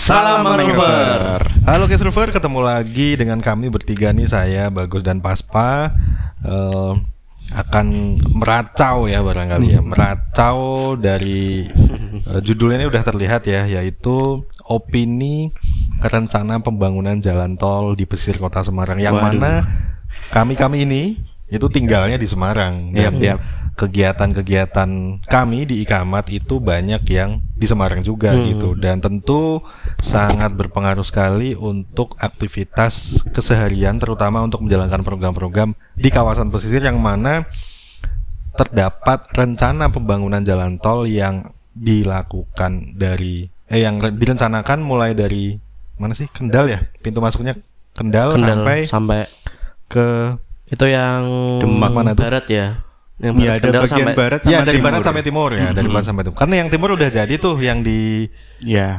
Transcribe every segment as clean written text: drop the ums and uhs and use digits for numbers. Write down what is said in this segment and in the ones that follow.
Salam Mangrover. Halo Case Rover, ketemu lagi dengan kami bertiga nih, saya Bagus dan Paspa. Akan meracau ya barangkali ya, meracau dari judulnya ini udah terlihat ya, yaitu opini rencana pembangunan jalan tol di pesisir kota Semarang, yang mana kami ini itu tinggalnya di Semarang. Dan kegiatan-kegiatan kami di Ikamat itu banyak yang di Semarang juga gitu, dan tentu sangat berpengaruh sekali untuk aktivitas keseharian, terutama untuk menjalankan program-program di kawasan pesisir yang mana terdapat rencana pembangunan jalan tol yang dilakukan dari yang direncanakan mulai dari mana sih, Kendal ya, pintu masuknya Kendal sampai ke itu yang Demak mana barat tuh? Ya. Yang ya, ada bagian sampai, barat sama ya, dari timur. barat sampai timur ya, dari barat sampai timur. Karena yang timur udah jadi tuh, yang di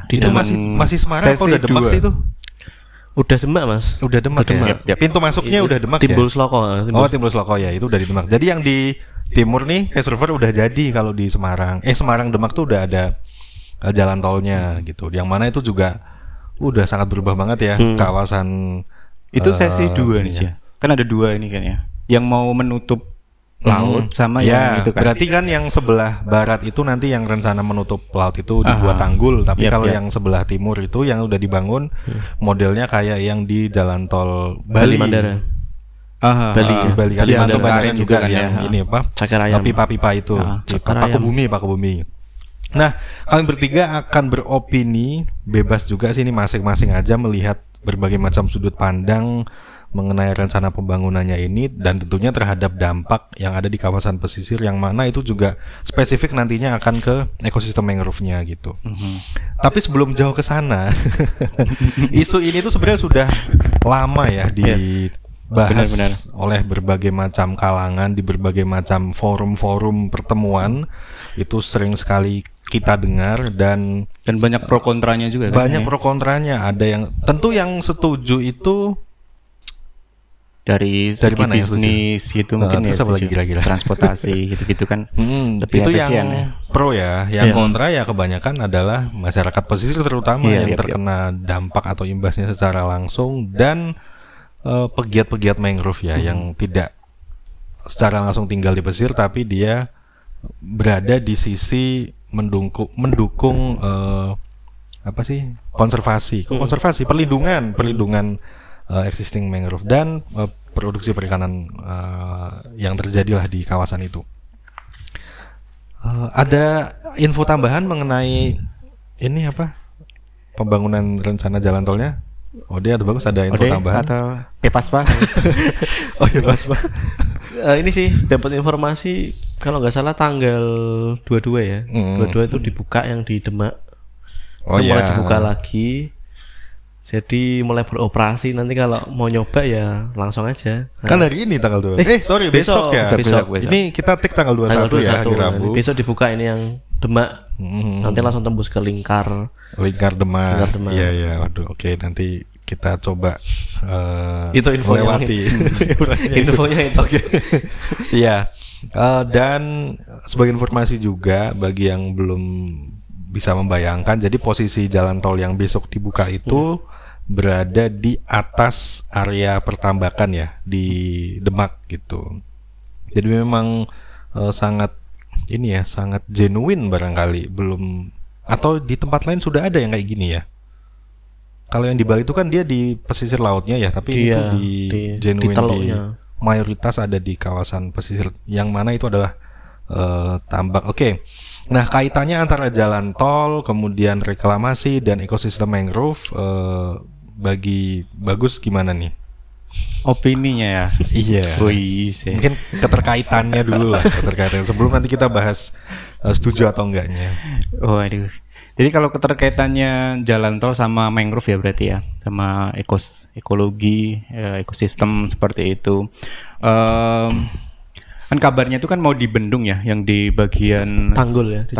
itu masih Semarang, kok udah Demak sih itu? Udah Demak, Mas. Udah Demak ya. Yep. Pintu masuknya udah Demak Timbul ya. Sloko. Timbul Sloko ya, itu udah di Demak. Jadi yang di timur nih, Case Rover udah jadi kalau di Semarang. Semarang Demak tuh udah ada jalan tolnya gitu. Yang mana itu juga udah sangat berubah banget ya kawasan. Itu sesi 2 nih ya. Kan ada 2 ini kan ya. Yang mau menutup laut sama yang itu kan. Berarti kan yang sebelah barat itu nanti yang rencana menutup laut itu dibuat tanggul, tapi kalau yang sebelah timur itu yang udah dibangun modelnya kayak yang di jalan tol Bali Mandara. Bali Kalimantan Bandara juga kan yang ini apa? Pipa-pipa itu. Pakubumi. Nah, kami bertiga akan beropini bebas juga sih, ini masing-masing aja melihat berbagai macam sudut pandang mengenai rencana pembangunannya ini, dan tentunya terhadap dampak yang ada di kawasan pesisir, yang mana itu juga spesifik nantinya akan ke ekosistem mangrove-nya gitu. Tapi sebelum jauh ke sana, isu ini tuh sebenarnya sudah lama ya dibahas oleh berbagai macam kalangan di berbagai macam forum-forum pertemuan. Itu sering sekali kita dengar, dan banyak pro kontranya juga kan. Banyak pro kontranya. Ada yang tentu yang setuju itu dari mana bisnis gitu, mungkin ya, lagi kira-kira transportasi gitu-gitu kan. Itu yang pro ya. Yang kontra ya kebanyakan adalah masyarakat pesisir terutama yang terkena dampak atau imbasnya secara langsung, dan pegiat-pegiat mangrove ya yang tidak secara langsung tinggal di pesisir, tapi dia berada di sisi mendukung konservasi, perlindungan existing mangrove dan produksi perikanan yang terjadilah di kawasan itu. Ada info tambahan mengenai ini apa? Pembangunan rencana jalan tolnya? Dia bagus, ada info tambahan atau Paspa? Paspa. Ini sih dapat informasi kalau nggak salah tanggal 22 ya. 22 itu dibuka yang di Demak. Mulai dibuka lagi. Jadi mulai beroperasi, nanti kalau mau nyoba ya langsung aja. Kan hari ini tanggal 2. Besok ya. Besok. Ini kita tik tanggal 21 ya, hari Rabu. Besok dibuka ini yang Demak. Nanti langsung tembus ke Lingkar Demak. Iya. Waduh, oke, nanti kita coba itu infonya infonya itu. Oke. Iya. Dan sebagai informasi juga bagi yang belum bisa membayangkan, jadi posisi jalan tol yang besok dibuka itu berada di atas area pertambakan ya di Demak gitu. Jadi memang sangat genuine barangkali, belum, atau di tempat lain sudah ada yang kayak gini ya. Kalau yang di Bali itu kan dia di pesisir lautnya ya, tapi itu di genuine di mayoritas ada di kawasan pesisir, yang mana itu adalah tambak. Oke. Nah, kaitannya antara jalan tol, kemudian reklamasi dan ekosistem mangrove, bagi Bagus gimana nih? Opininya ya. Iya. Mungkin keterkaitannya dulu lah, sebelum nanti kita bahas setuju atau enggaknya. Waduh. Jadi kalau keterkaitannya jalan tol sama mangrove ya berarti ya, sama ekologi, ekosistem seperti itu. Kan kabarnya itu kan mau dibendung ya, yang di bagian Tanggul ya. Di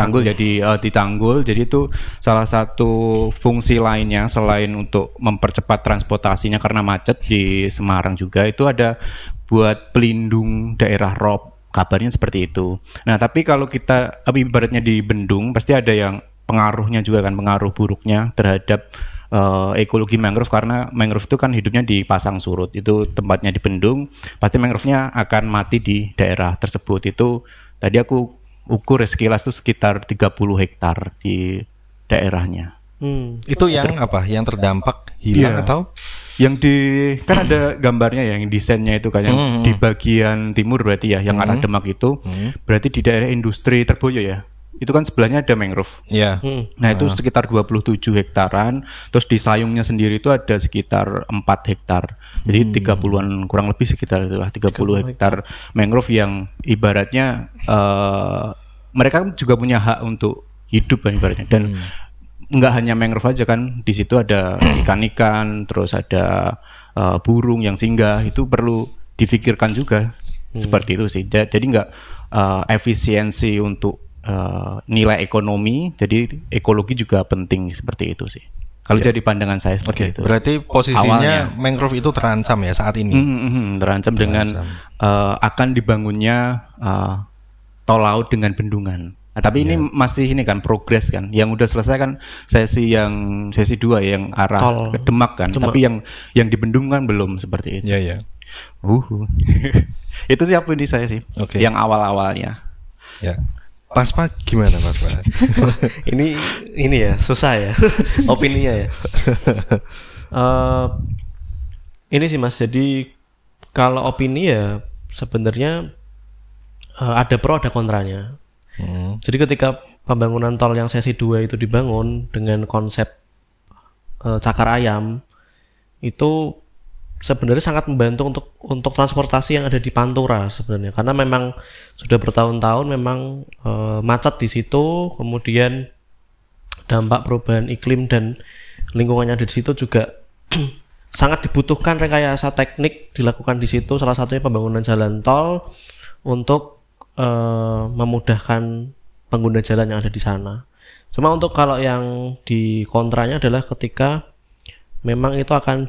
Tanggul. Jadi itu salah satu fungsi lainnya selain untuk mempercepat transportasinya karena macet di Semarang juga, itu ada buat pelindung daerah rob. Kabarnya seperti itu. Nah, tapi kalau kita ibaratnya di bendung, pasti ada yang pengaruhnya juga kan, pengaruh buruknya terhadap ekologi mangrove, karena mangrove itu kan hidupnya di pasang surut, itu tempatnya di bendung, pasti mangrove-nya akan mati di daerah tersebut. Itu tadi aku ukur sekilas itu sekitar 30 hektar di daerahnya. Itu yang apa? Yang terdampak hilang atau? Yang kan ada gambarnya ya, yang desainnya itu kan yang di bagian timur berarti ya, yang arah Demak itu berarti di daerah industri Terboyo ya. Itu kan sebelahnya ada mangrove. Iya. Nah, itu sekitar 27 hektaran. Terus di Sayungnya sendiri itu ada sekitar 4 hektar. Jadi 30-an kurang lebih sekitar itulah 30 hektar mangrove yang ibaratnya mereka juga punya hak untuk hidup kan ibaratnya. Dan enggak hanya mangrove aja kan, di situ ada ikan-ikan, terus ada burung yang singgah, itu perlu difikirkan juga. Seperti itu sih. Jadi enggak efisiensi untuk nilai ekonomi, jadi ekologi juga penting seperti itu sih. Kalau jadi pandangan saya seperti itu. Berarti posisinya mangrove itu terancam ya saat ini. Terancam dengan akan dibangunnya tol laut dengan bendungan. Nah, tapi ini masih ini kan progres kan. Yang udah selesai kan sesi 2 yang arah ke Demak kan. Tapi yang di bendung kan belum seperti itu. Iya. Itu sih apa ini saya sih. Yang awal-awalnya. Ya. Mas Pak gimana Mas Pak? ini ya susah ya opininya ya. Ini sih Mas, jadi kalau opini ya sebenarnya ada pro ada kontranya. Jadi ketika pembangunan tol yang sesi 2 itu dibangun dengan konsep cakar ayam, itu sebenarnya sangat membantu untuk transportasi yang ada di Pantura sebenarnya, karena memang sudah bertahun-tahun memang macet di situ, kemudian dampak perubahan iklim dan lingkungannya ada di situ juga sangat dibutuhkan rekayasa teknik dilakukan di situ, salah satunya pembangunan jalan tol untuk memudahkan pengguna jalan yang ada di sana. Cuma untuk kalau yang di kontranya adalah ketika memang itu akan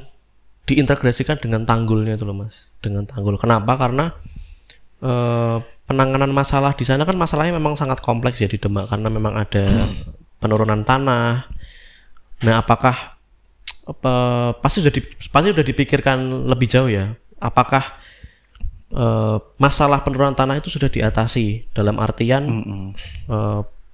diintegrasikan dengan tanggulnya itu loh Mas, dengan tanggul. Kenapa? Karena penanganan masalah di sana kan masalahnya memang sangat kompleks ya di Demak, karena memang ada penurunan tanah. Nah, apakah pasti sudah dipikirkan lebih jauh ya? Apakah masalah penurunan tanah itu sudah diatasi dalam artian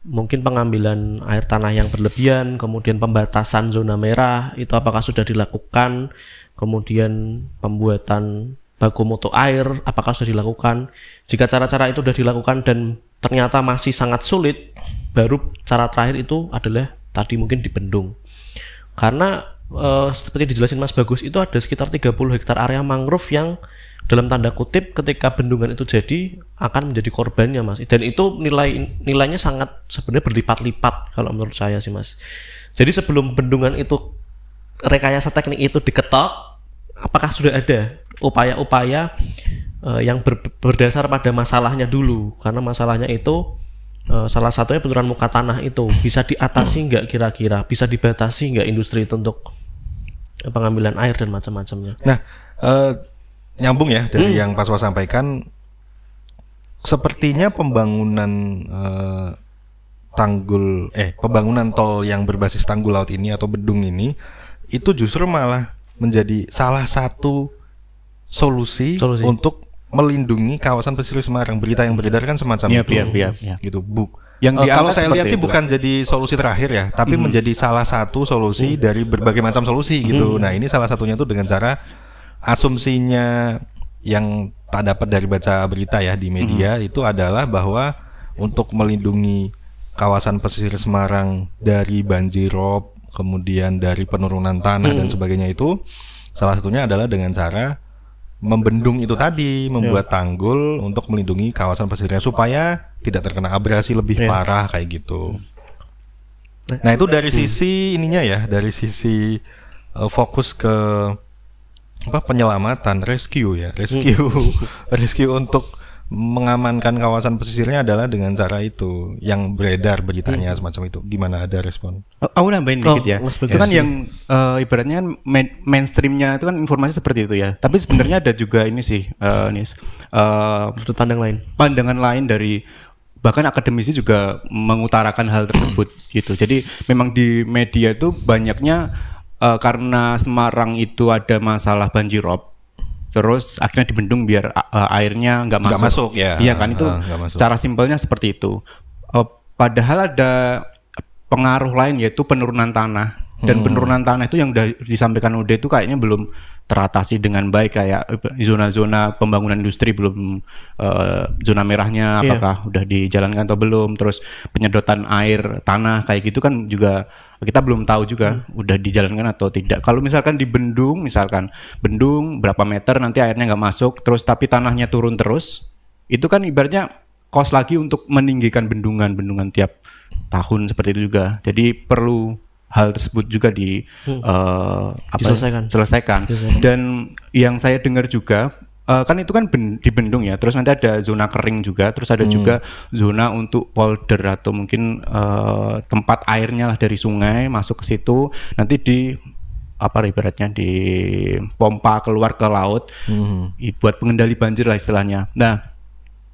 mungkin pengambilan air tanah yang berlebihan, kemudian pembatasan zona merah itu apakah sudah dilakukan, kemudian pembuatan baku mutu air apakah sudah dilakukan. Jika cara-cara itu sudah dilakukan dan ternyata masih sangat sulit, baru cara terakhir itu adalah tadi mungkin di bendung. Karena seperti dijelasin Mas Bagus, itu ada sekitar 30 hektar area mangrove yang dalam tanda kutip ketika bendungan itu jadi akan menjadi korbannya Mas, dan itu nilainya sangat sebenarnya berlipat-lipat kalau menurut saya sih Mas. Jadi sebelum bendungan itu rekayasa teknik itu diketok, apakah sudah ada upaya-upaya yang berdasar pada masalahnya dulu, karena masalahnya itu salah satunya penurunan muka tanah itu bisa diatasi nggak, kira-kira bisa dibatasi nggak industri itu untuk pengambilan air dan macam-macamnya. Nah, nyambung ya dari yang Pak Swa sampaikan, sepertinya pembangunan pembangunan tol yang berbasis tanggul laut ini atau bendung ini itu justru malah menjadi salah satu solusi. untuk melindungi kawasan pesisir Semarang. Berita yang beredar kan semacam itu. Gitu, kalau saya lihat sih bukan jadi solusi terakhir ya, tapi menjadi salah satu solusi dari berbagai macam solusi gitu. Nah, ini salah satunya tuh dengan cara asumsinya yang tak dapat dari baca berita ya di media itu adalah bahwa untuk melindungi kawasan pesisir Semarang dari banjirop, kemudian dari penurunan tanah dan sebagainya, itu salah satunya adalah dengan cara membendung itu tadi, membuat tanggul untuk melindungi kawasan pesisirnya supaya tidak terkena abrasi lebih parah kayak gitu. Nah, itu dari sisi ininya ya, dari sisi fokus ke penyelamatan, rescue untuk mengamankan kawasan pesisirnya adalah dengan cara itu yang beredar beritanya semacam itu. Gimana, ada respon? Aku nambahin dikit ya. Itu kan yang ibaratnya mainstreamnya itu kan informasi seperti itu ya. Tapi sebenarnya ada juga ini sih, sudut pandangan lain dari bahkan akademisi juga mengutarakan hal tersebut gitu. Jadi memang di media itu banyaknya karena Semarang itu ada masalah banjirop, terus akhirnya dibendung biar airnya nggak masuk. Ya. Iya kan, itu secara simpelnya seperti itu. Padahal ada pengaruh lain, yaitu penurunan tanah. Dan penurunan tanah itu yang disampaikan Ude itu kayaknya belum teratasi dengan baik, kayak zona-zona pembangunan industri belum, zona merahnya apakah udah dijalankan atau belum, terus penyedotan air tanah kayak gitu kan juga kita belum tahu juga udah dijalankan atau tidak. Kalau misalkan di bendung, bendung berapa meter nanti airnya nggak masuk, terus tapi tanahnya turun terus, itu kan ibaratnya cost lagi untuk meninggikan bendungan tiap tahun seperti itu juga. Jadi perlu hal tersebut juga diselesaikan. Dan yang saya dengar juga kan itu kan di bendung ya, terus nanti ada zona kering juga, terus ada juga zona untuk polder atau mungkin tempat airnya lah dari sungai masuk ke situ, nanti ibaratnya di pompa keluar ke laut buat pengendali banjir lah istilahnya. Nah,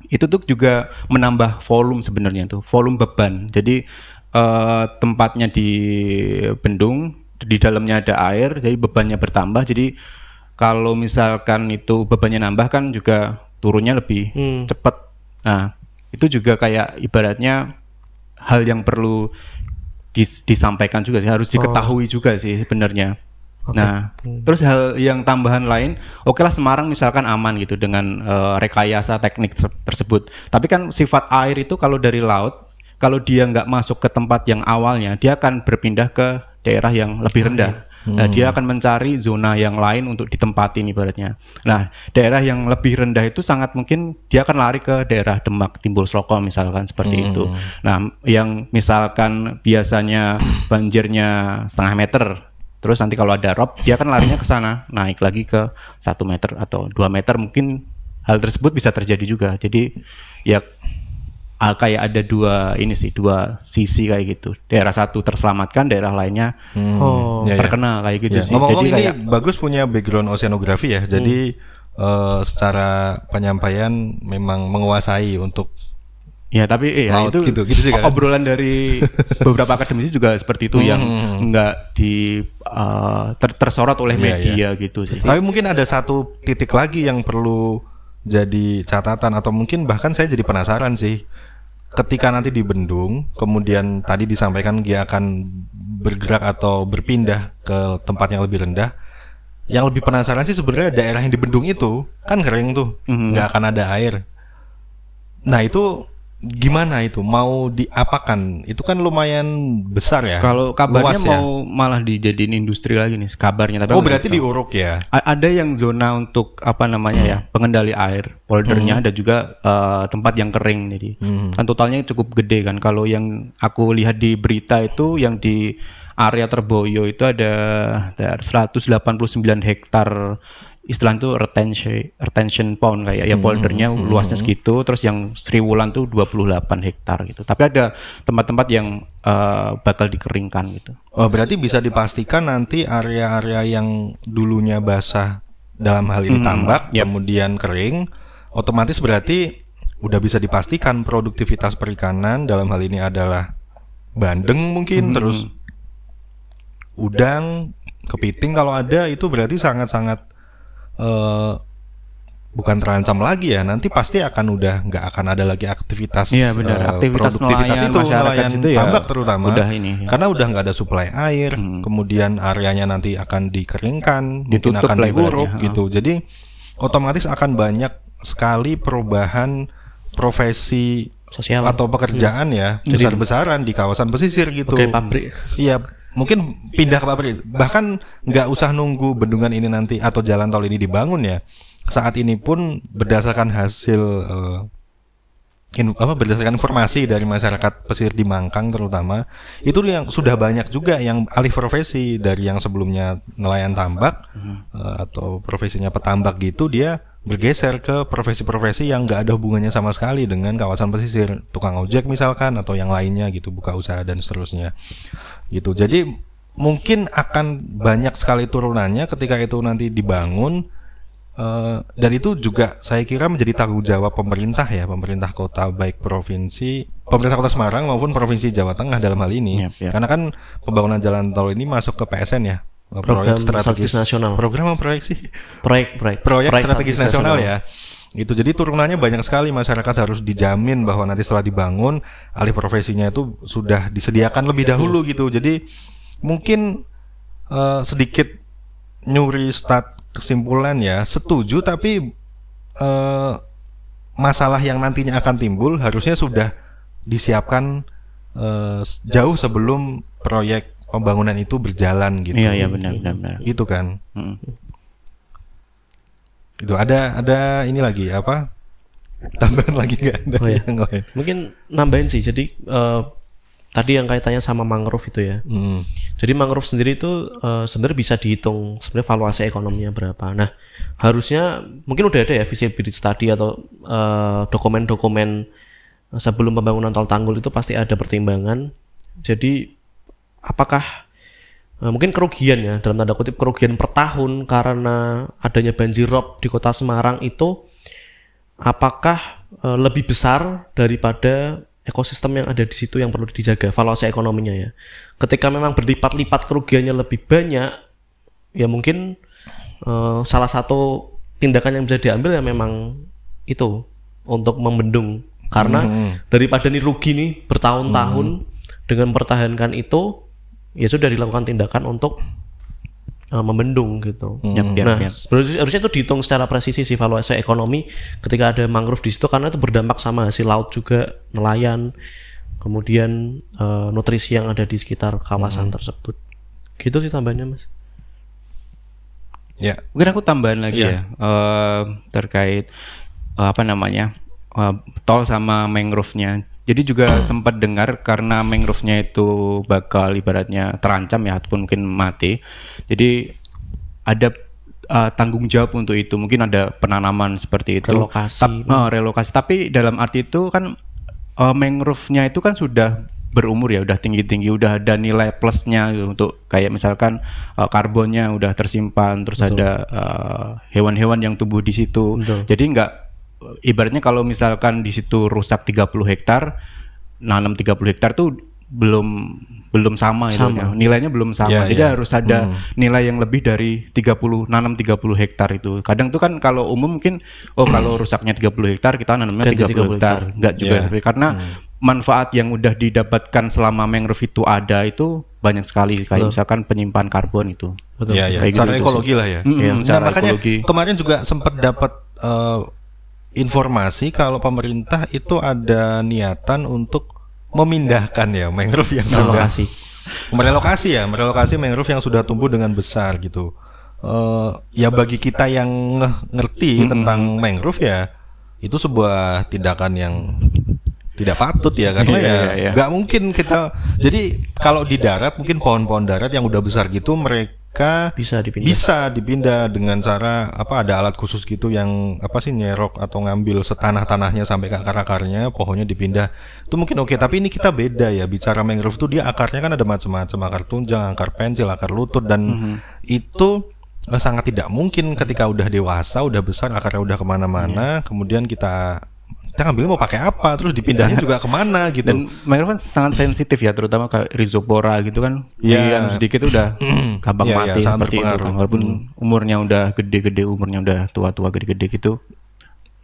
itu tuh juga menambah volume sebenarnya tuh, volume beban. Jadi tempatnya di bendung, di dalamnya ada air, jadi bebannya bertambah. Jadi kalau misalkan itu bebannya nambah kan juga turunnya lebih cepat. Nah, itu juga kayak ibaratnya hal yang perlu disampaikan juga sih, harus diketahui juga sih sebenarnya. Nah, terus hal yang tambahan lain, okelah Semarang misalkan aman gitu dengan rekayasa teknik tersebut. Tapi kan sifat air itu kalau dari laut, kalau dia nggak masuk ke tempat yang awalnya, dia akan berpindah ke daerah yang lebih rendah. Nah, dia akan mencari zona yang lain untuk ditempatin ibaratnya. Nah, daerah yang lebih rendah itu sangat mungkin dia akan lari ke daerah Demak, Timbul Sloko misalkan seperti itu. Nah, yang misalkan biasanya banjirnya 0,5 meter, terus nanti kalau ada rob, dia akan larinya ke sana, naik lagi ke 1 meter atau 2 meter, mungkin hal tersebut bisa terjadi juga. Jadi ya kayak ada dua sisi kayak gitu. Daerah satu terselamatkan, daerah lainnya terkena kayak gitu sih. Ngomong-ngomong, jadi ini Bagus punya background oceanografi ya. Jadi secara penyampaian memang menguasai untuk tapi laut, itu gitu sih kan? Obrolan dari beberapa akademisi juga seperti itu yang enggak tersorot oleh media gitu sih. Tapi mungkin ada satu titik lagi yang perlu jadi catatan, atau mungkin bahkan saya jadi penasaran sih. Ketika nanti di bendung, kemudian tadi disampaikan dia akan bergerak atau berpindah ke tempat yang lebih rendah. Yang lebih penasaran sih sebenarnya daerah yang di bendung itu kan kering tuh, nggak akan ada air. Nah, itu gimana itu? Mau diapakan? Itu kan lumayan besar ya. Kalau kabarnya mau malah dijadiin industri lagi nih kabarnya. Tapi berarti diuruk ya? Ada yang zona untuk pengendali air, poldernya, ada juga tempat yang kering. Jadi kan totalnya cukup gede kan. Kalau yang aku lihat di berita itu yang di area Terboyo itu ada 189 hektar, istilah itu retention pond kayak ya, poldernya luasnya segitu, terus yang Sri Wulan tuh 28 hektar gitu. Tapi ada tempat-tempat yang bakal dikeringkan gitu. Oh, berarti bisa dipastikan nanti area-area yang dulunya basah, dalam hal ini tambak, kemudian kering, otomatis berarti udah bisa dipastikan produktivitas perikanan dalam hal ini adalah bandeng mungkin, terus udang, kepiting kalau ada, itu berarti sangat-sangat bukan terancam lagi ya, nanti pasti udah nggak akan ada lagi aktivitas aktivitas produktivitas nelayan itu tambak terutama karena udah nggak ada suplai air, kemudian areanya nanti akan dikeringkan, mungkin akan diuruk gitu. Jadi otomatis akan banyak sekali perubahan profesi sosial atau pekerjaan besar-besaran di kawasan pesisir gitu. Pabrik. Iya, mungkin pindah ke pabrik, bahkan nggak usah nunggu bendungan ini nanti atau jalan tol ini dibangun ya. Saat ini pun berdasarkan hasil berdasarkan informasi dari masyarakat pesisir di Mangkang terutama, itu yang sudah banyak juga yang alih profesi dari yang sebelumnya nelayan tambak atau profesinya petambak gitu, dia bergeser ke profesi-profesi yang nggak ada hubungannya sama sekali dengan kawasan pesisir, tukang ojek misalkan atau yang lainnya gitu, buka usaha dan seterusnya gitu. Jadi mungkin akan banyak sekali turunannya ketika itu nanti dibangun, dan itu juga saya kira menjadi tanggung jawab pemerintah ya, pemerintah kota, baik provinsi, pemerintah kota Semarang maupun provinsi Jawa Tengah dalam hal ini. Karena kan pembangunan jalan tol ini masuk ke PSN ya, program strategis nasional. Program apa proyek sih? Proyek strategis nasional ya. Itu jadi turunannya banyak sekali, masyarakat harus dijamin bahwa nanti setelah dibangun alih profesinya itu sudah disediakan lebih dahulu gitu. Jadi mungkin sedikit nyuri kesimpulan ya, setuju tapi masalah yang nantinya akan timbul harusnya sudah disiapkan jauh sebelum proyek pembangunan itu berjalan gitu. Iya benar. Gitu kan. Itu ada ini lagi apa? Tambahan lagi nggak ada? Oh, ya. Mungkin nambahin sih. Jadi tadi yang kaitannya sama mangrove itu ya. Jadi mangrove sendiri itu sebenarnya bisa dihitung sebenarnya valuasi ekonominya berapa. Nah, harusnya mungkin udah ada ya feasibility study atau dokumen-dokumen sebelum pembangunan tol Tanggul itu pasti ada pertimbangan. Jadi apakah mungkin kerugian ya, dalam tanda kutip kerugian per tahun karena adanya banjir rob di Kota Semarang itu apakah lebih besar daripada ekosistem yang ada di situ yang perlu dijaga, valuasi ekonominya ya. Ketika memang berlipat-lipat kerugiannya lebih banyak, ya mungkin salah satu tindakan yang bisa diambil ya memang itu untuk membendung. Karena daripada nih rugi nih bertahun-tahun dengan mempertahankan itu, ya sudah dilakukan tindakan untuk membendung gitu. Harusnya itu dihitung secara presisi sih valuasi ekonomi ketika ada mangrove di situ, karena itu berdampak sama hasil laut juga, nelayan, kemudian nutrisi yang ada di sekitar kawasan tersebut. Gitu sih tambahannya, Mas. Ya, mungkin aku tambahan lagi ya terkait tol sama mangrove-nya. Jadi juga sempat dengar karena mangrove-nya itu bakal ibaratnya terancam ya ataupun mungkin mati. Jadi ada tanggung jawab untuk itu. Mungkin ada penanaman seperti itu. Relokasi. Tapi dalam arti itu kan mangrove-nya itu kan sudah berumur ya, udah tinggi-tinggi, udah ada nilai plusnya gitu, untuk kayak misalkan karbonnya udah tersimpan, terus ada hewan-hewan yang tumbuh di situ. Jadi ibaratnya kalau misalkan di situ rusak 30 hektar, nanam 30 hektar tuh belum sama. Nilainya belum sama. Jadi harus ada nilai yang lebih dari nanam 30 hektar itu. Kadang tuh kan kalau umum mungkin kalau rusaknya 30 hektar kita nanamnya 30 hektar. Enggak juga. Karena manfaat yang udah didapatkan selama mangrove itu ada itu banyak sekali, kayak misalkan penyimpan karbon itu. Secara ekologi lah ya. Nah, makanya kemarin juga sempat dapat informasi kalau pemerintah itu ada niatan untuk memindahkan ya mangrove yang sudah merelokasi mangrove yang sudah tumbuh dengan besar gitu. Ya bagi kita yang ngerti tentang mangrove ya itu sebuah tindakan yang tidak patut ya, karena nggak mungkin kita. Jadi kalau di darat mungkin pohon-pohon darat yang udah besar gitu mereka bisa dipindah dengan cara ada alat khusus gitu yang nyerok atau ngambil setanah-tanahnya sampai ke akar-akarnya, pohonnya dipindah. Itu mungkin oke, tapi ini kita beda ya, bicara mangrove tuh dia akarnya kan ada macam-macam, akar tunjang, akar pensil, akar lutut, dan itu sangat tidak mungkin ketika udah dewasa, udah besar, akarnya udah kemana-mana, kemudian kita ngambil mau pakai apa, terus dipindahnya juga kemana gitu. Dan mangrove kan sangat sensitif ya, terutama kayak rhizopora gitu kan, yang sedikit udah gampang mati seperti itu kan. Walaupun umurnya udah gede-gede, umurnya udah tua-tua gede-gede gitu.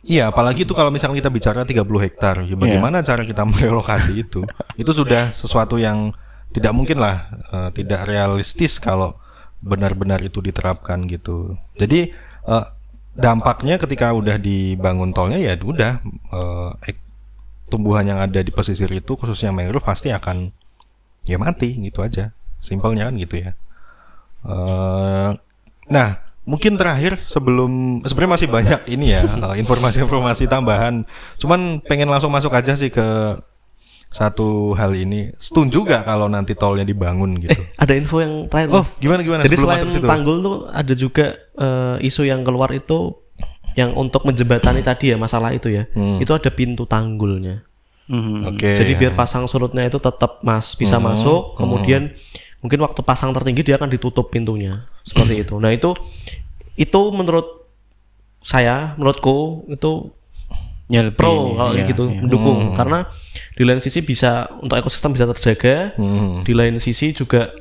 Iya, apalagi itu kalau misalnya kita bicara 30 hektar, ya bagaimana cara kita merelokasi itu? Itu sudah sesuatu yang tidak mungkin lah, tidak realistis kalau benar-benar itu diterapkan gitu. Jadi dampaknya ketika udah dibangun tolnya ya udah tumbuhan yang ada di pesisir itu khususnya mangrove pasti akan ya mati gitu aja, simpelnya kan gitu ya. Nah mungkin terakhir sebenarnya masih banyak ini ya informasi-informasi tambahan, cuman pengen langsung masuk aja sih ke satu hal ini. Setuju gak kalau nanti tolnya dibangun gitu? Ada info yang terakhir. Gimana? Jadi selain Tanggul tuh ada juga isu yang keluar itu yang untuk menjembatani tadi ya masalah itu ya. Itu ada pintu tanggulnya. Jadi biar pasang surutnya itu tetap bisa masuk. Kemudian mungkin waktu pasang tertinggi dia akan ditutup pintunya seperti itu. Nah itu menurutku itu pro kalau gitu, mendukung, karena di lain sisi bisa untuk ekosistem bisa terjaga, di lain sisi juga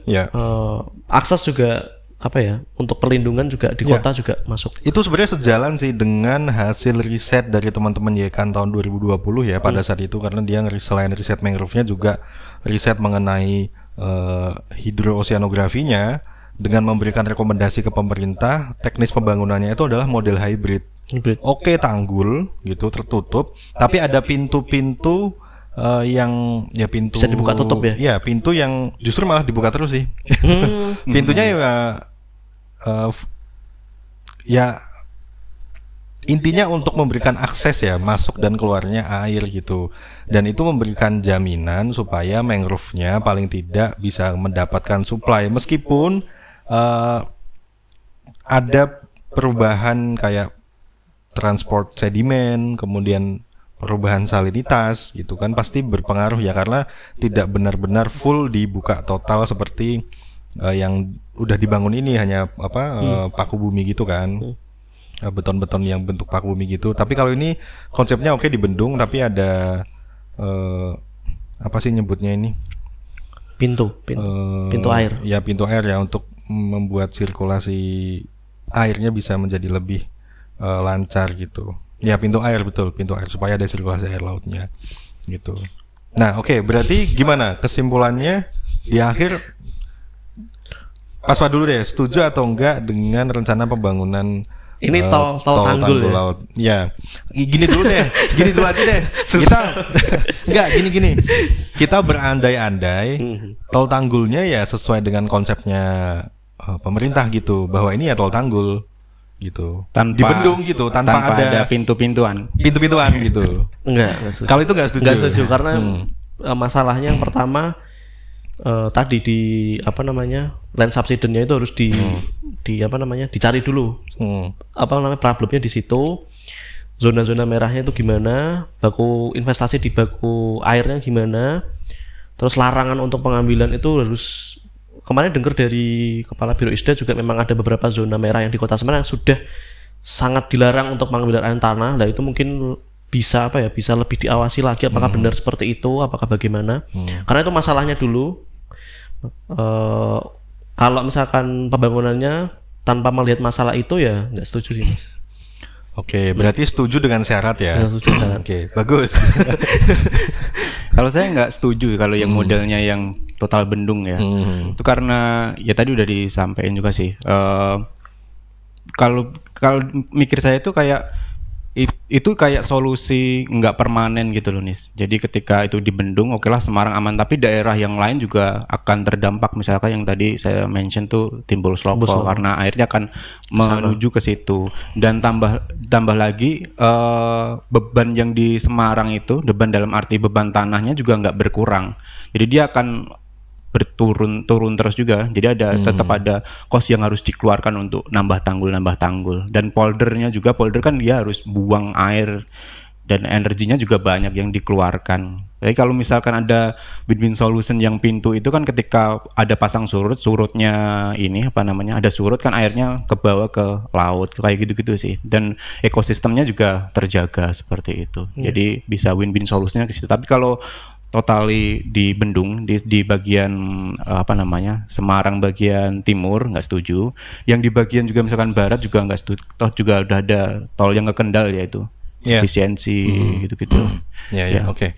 akses juga apa ya, untuk perlindungan juga di kota juga masuk. Itu sebenarnya sejalan sih dengan hasil riset dari teman-teman YKAN tahun 2020 ya pada saat itu, karena dia selain riset mangrove-nya juga riset mengenai hidrooceanografinya dengan memberikan rekomendasi ke pemerintah. Teknis pembangunannya itu adalah model hybrid. Oke, tanggul gitu tertutup, tapi ada pintu-pintu yang ya pintu bisa dibuka tutup ya? Ya, pintu yang justru malah dibuka terus sih. Pintunya ya intinya untuk memberikan akses ya masuk dan keluarnya air gitu. Dan itu memberikan jaminan supaya mangrove-nya paling tidak bisa mendapatkan supply meskipun ada perubahan kayak transport sedimen, kemudian perubahan salinitas gitu kan, pasti berpengaruh ya, karena tidak benar-benar full dibuka total seperti yang udah dibangun ini, hanya paku bumi gitu kan, beton-beton yang bentuk paku bumi gitu. Tapi kalau ini konsepnya oke dibendung, tapi ada apa sih nyebutnya ini, pintu air. Ya pintu air ya, untuk membuat sirkulasi airnya bisa menjadi lebih lancar gitu. Ya pintu air, betul, pintu air supaya ada sirkulasi air lautnya gitu. Nah oke, berarti gimana kesimpulannya di akhir? Pas dulu deh, setuju atau enggak dengan rencana pembangunan ini tol tanggul ya? Laut? Ya, gini dulu aja deh. Kita enggak gini. Kita berandai-andai tol tanggulnya ya sesuai dengan konsepnya pemerintah gitu, bahwa ini ya tol tanggul gitu, dibendung gitu, tanpa ada pintu-pintuan gitu. Enggak Kalau itu enggak setuju karena masalahnya yang pertama tadi di land subsidence-nya itu harus dicari dulu problemnya di situ, zona-zona merahnya itu gimana, baku investasi di baku airnya gimana, terus larangan untuk pengambilan itu harus. Kemarin dengar dari Kepala Biro ISDA juga memang ada beberapa zona merah yang di Kota Semarang yang sudah sangat dilarang untuk pengambilan air tanah. Nah itu mungkin bisa bisa lebih diawasi lagi apakah benar seperti itu, apakah bagaimana. Karena itu masalahnya dulu. Kalau misalkan pembangunannya tanpa melihat masalah itu ya nggak setuju sih, Mas. Oke, berarti setuju dengan syarat ya? Setuju dengan syarat. Oke, bagus. Kalau saya nggak setuju kalau yang modelnya yang total bendung ya. Itu karena ya tadi udah disampaikan juga sih. Kalau mikir saya itu kayak solusi nggak permanen gitu loh, Nis. Jadi ketika itu dibendung, okelah Semarang aman, tapi daerah yang lain juga akan terdampak. Misalkan yang tadi saya mention tuh Timbul Slopo, karena airnya akan menuju ke situ. Dan tambah lagi beban yang di Semarang itu, beban dalam arti beban tanahnya juga nggak berkurang. Jadi dia akan turun terus juga. Jadi tetap ada cost yang harus dikeluarkan untuk nambah tanggul. Dan polder kan dia harus buang air dan energinya juga banyak yang dikeluarkan. Jadi kalau misalkan ada win-win solution yang pintu itu kan ketika ada pasang surutnya ada surut kan airnya ke bawah ke laut kayak gitu-gitu sih. Dan ekosistemnya juga terjaga seperti itu. Jadi bisa win-win solusinya ke situ. Tapi kalau totally di bendung di bagian Semarang bagian timur nggak setuju. Yang di bagian juga misalkan barat juga nggak setuju. Toh juga udah ada tol yang ke Kendal yaitu efisiensi gitu-gitu. Oke.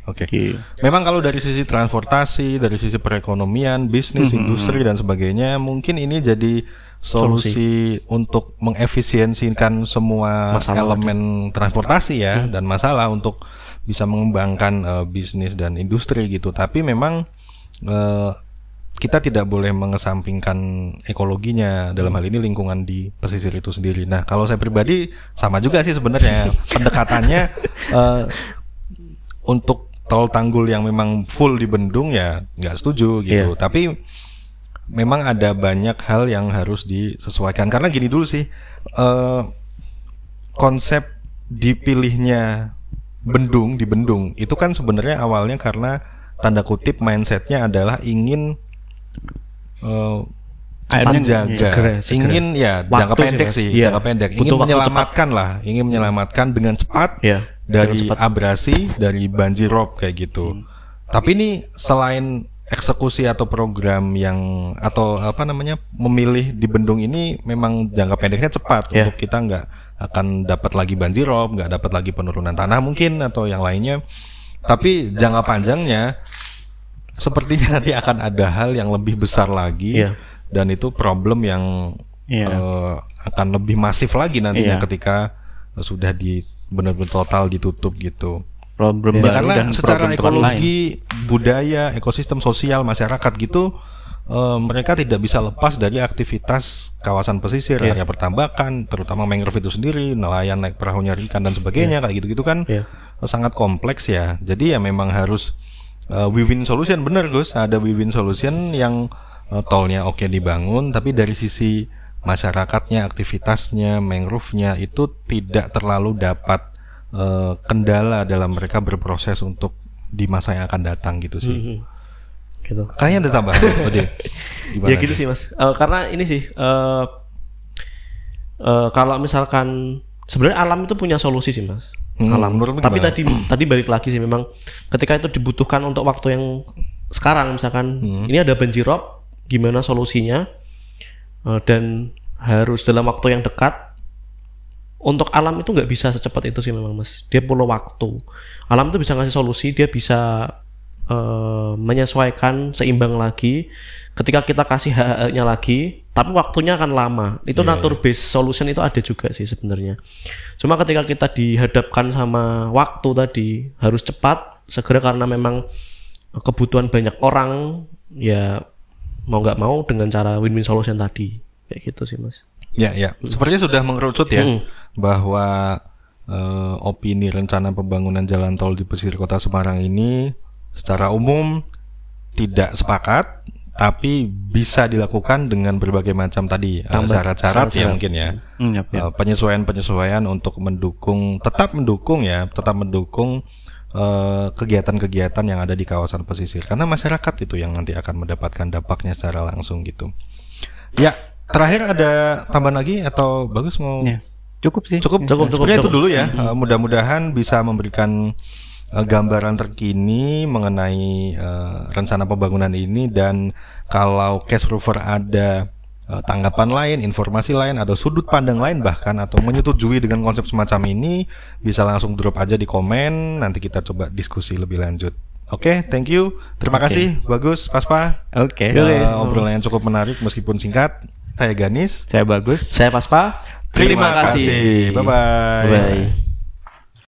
Memang kalau dari sisi transportasi, dari sisi perekonomian, bisnis, industri dan sebagainya, mungkin ini jadi solusi untuk mengefisiensikan semua elemen transportasi ya, dan masalah untuk bisa mengembangkan bisnis dan industri gitu. Tapi memang kita tidak boleh mengesampingkan ekologinya, dalam hal ini lingkungan di pesisir itu sendiri. Nah kalau saya pribadi sama juga sih sebenarnya pendekatannya untuk tol tanggul yang memang full di bendung ya nggak setuju gitu. Tapi memang ada banyak hal yang harus disesuaikan, karena gini dulu sih, konsep dipilihnya di bendung itu kan sebenarnya awalnya karena tanda kutip mindsetnya adalah ingin ingin jangka pendek sih, jangka pendek, ingin menyelamatkan dengan cepat dari abrasi, dari banjirop kayak gitu. Tapi ini selain eksekusi atau program yang atau apa namanya memilih di bendung ini memang jangka pendeknya cepat untuk kita nggak akan dapat lagi banjirop, nggak dapat lagi penurunan tanah mungkin atau yang lainnya. Tapi jangka panjangnya sepertinya nanti akan ada hal yang lebih besar lagi dan itu problem yang akan lebih masif lagi nantinya ketika sudah benar-benar total ditutup gitu. Problem baru karena dan secara problem ekologi, budaya, ekosistem sosial masyarakat gitu mereka tidak bisa lepas dari aktivitas kawasan pesisir, area pertambakan, terutama mangrove itu sendiri, nelayan naik perahu nyari ikan dan sebagainya kayak gitu-gitu kan sangat kompleks ya. Jadi ya memang harus win-win solution, bener Gus, ada win-win solution yang tolnya oke dibangun, tapi dari sisi masyarakatnya, aktivitasnya, mangrove-nya itu tidak terlalu dapat kendala dalam mereka berproses untuk di masa yang akan datang gitu sih. Gitu. Kayaknya ada tambahan. Ya gitu sih Mas. Karena ini sih kalau misalkan sebenarnya alam itu punya solusi sih Mas. Alam. Tapi tadi balik lagi sih memang ketika itu dibutuhkan untuk waktu yang sekarang misalkan ini ada banjirop, gimana solusinya dan harus dalam waktu yang dekat. Untuk alam itu nggak bisa secepat itu sih memang Mas. Dia perlu waktu. Alam itu bisa ngasih solusi, dia bisa menyesuaikan seimbang lagi. Ketika kita kasih hak-haknya lagi, tapi waktunya akan lama. Itu nature based solution itu ada juga sih sebenarnya. Cuma ketika kita dihadapkan sama waktu tadi harus cepat, segera karena memang kebutuhan banyak orang, ya mau nggak mau dengan cara win-win solution tadi, kayak gitu sih Mas. Ya. Sepertinya sudah mengerucut ya bahwa opini rencana pembangunan jalan tol di pesisir Kota Semarang ini secara umum tidak sepakat, tapi bisa dilakukan dengan berbagai macam tadi syarat-syarat ya mungkin ya. Penyesuaian-penyesuaian untuk tetap mendukung kegiatan-kegiatan yang ada di kawasan pesisir, karena masyarakat itu yang nanti akan mendapatkan dampaknya secara langsung gitu. Ya. Terakhir ada tambahan lagi atau Bagus mau? Cukup sih. Cukup. Itu dulu ya. Mudah-mudahan bisa memberikan gambaran terkini mengenai rencana pembangunan ini, dan kalau Case Rover ada tanggapan lain, informasi lain, atau sudut pandang lain bahkan atau menyetujui dengan konsep semacam ini, bisa langsung drop aja di komen. Nanti kita coba diskusi lebih lanjut. Oke, thank you. Terima kasih Bagus, Paspa. Obrolan yang cukup menarik meskipun singkat. Saya Ganis. Saya Bagus. Saya Paspa. Terima kasih. Bye-bye.